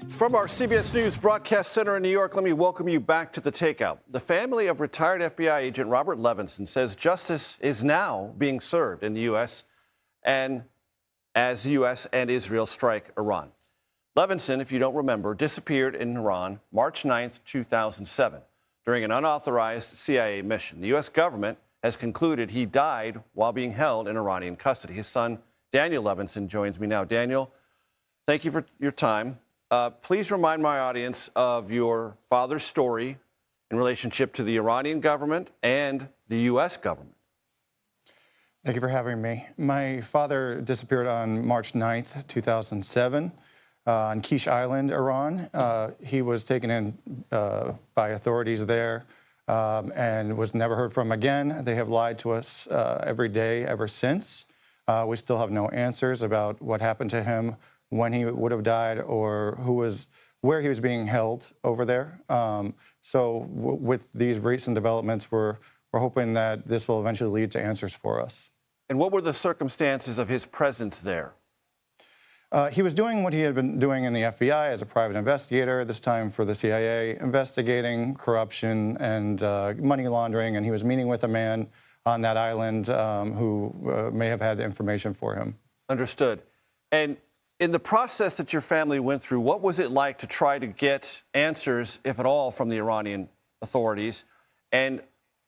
From our CBS News broadcast center in New York, let me welcome you back to the Takeout. The family of retired FBI Agent Robert Levinson says justice is now being served in the U.S. and as the U.S. and Israel strike Iran. Levinson, if you don't remember, disappeared in Iran March 9, 2007, during an unauthorized CIA mission. The U.S. government has concluded he died while being held in Iranian custody. His son, Daniel Levinson, joins me now. Daniel, thank you for your time. Please remind my audience of your father's story in relationship to the Iranian government and the U.S. government. Thank you for having me. My father disappeared on March 9th, 2007, on Kish Island, Iran. He was taken in by authorities there and was never heard from again. They have lied to us every day ever since. We still have no answers about what happened to him, when he would have died, or where he was being held over there. With these recent developments, we're hoping that this will eventually lead to answers for us. And what were the circumstances of his presence there? He was doing what he had been doing in the FBI as a private investigator, this time for the CIA, investigating corruption and money laundering, and he was meeting with a man on that island who may have had the information for him. Understood. And in the process that your family went through, what was it like to try to get answers, if at all, from the Iranian authorities? And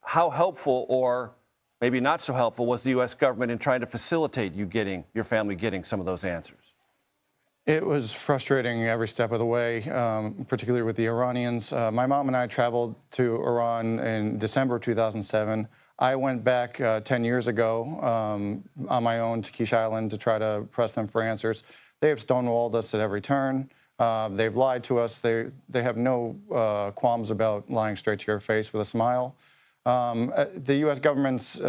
how helpful, or maybe not so helpful, was the U.S. government in trying to facilitate your family getting some of those answers? It was frustrating every step of the way, particularly with the Iranians. My mom and I traveled to Iran in December 2007. I went back 10 years ago on my own to Kish Island to try to press them for answers. They have stonewalled us at every turn. They've lied to us. They have no qualms about lying straight to your face with a smile. The U.S. government's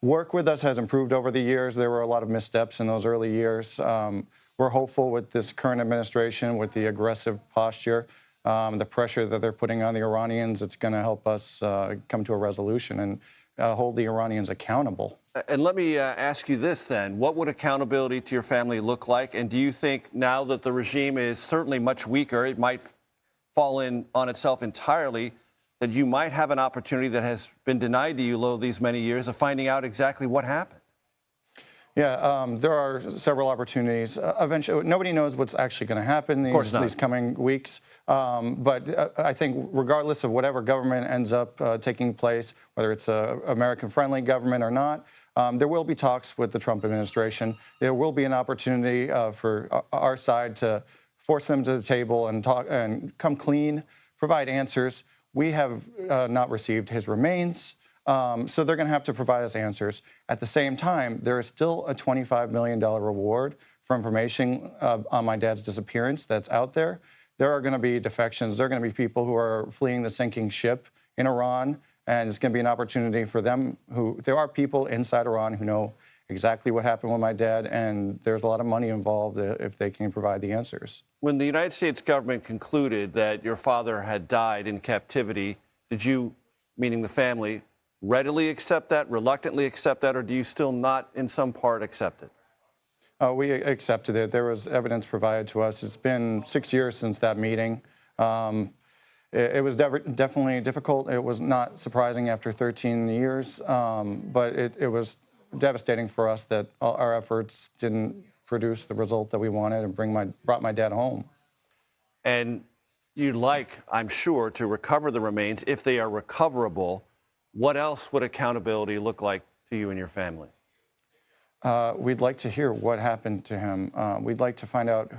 work with us has improved over the years. There were a lot of missteps in those early years. We're hopeful with this current administration, with the aggressive posture, the pressure that they're putting on the Iranians, it's going to help us come to a resolution and hold the Iranians accountable. And let me ask you this then. What would accountability to your family look like? And do you think now that the regime is certainly much weaker, it might fall in on itself entirely, that you might have an opportunity that has been denied to you over these many years of finding out exactly what happened? Yeah, there are several opportunities. Eventually, nobody knows what's actually going to happen these coming weeks. But I think regardless of whatever government ends up taking place, whether it's an American-friendly government or not, there will be talks with the Trump administration. There will be an opportunity for our side to force them to the table and talk and come clean, provide answers. We have not received his remains. So they're going to have to provide us answers. At the same time, there is still a $25 million reward for information on my dad's disappearance that's out there. There are going to be defections. There are going to be people who are fleeing the sinking ship in Iran, and it's going to be an opportunity for them there are people inside Iran who know exactly what happened with my dad, and there's a lot of money involved if they can provide the answers. When the United States government concluded that your father had died in captivity, did you, meaning the family, readily accept that, reluctantly accept that, or do you still not in some part accept it? We accepted it. There was evidence provided to us. It's been 6 years since that meeting. It was definitely difficult. It was not surprising after 13 years, but it was devastating for us that our efforts didn't produce the result that we wanted and brought my dad home. And you'd like, I'm sure, to recover the remains if they are recoverable. What else would accountability look like to you and your family? We'd like to hear what happened to him. We'd like to find out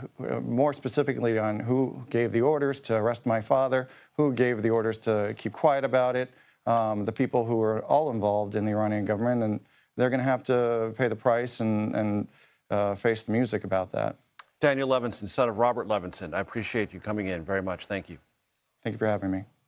more specifically on who gave the orders to arrest my father, who gave the orders to keep quiet about it, the people who were all involved in the Iranian government, and they're going to have to pay the price and face the music about that. Daniel Levinson, son of Robert Levinson, I appreciate you coming in very much. Thank you. Thank you for having me.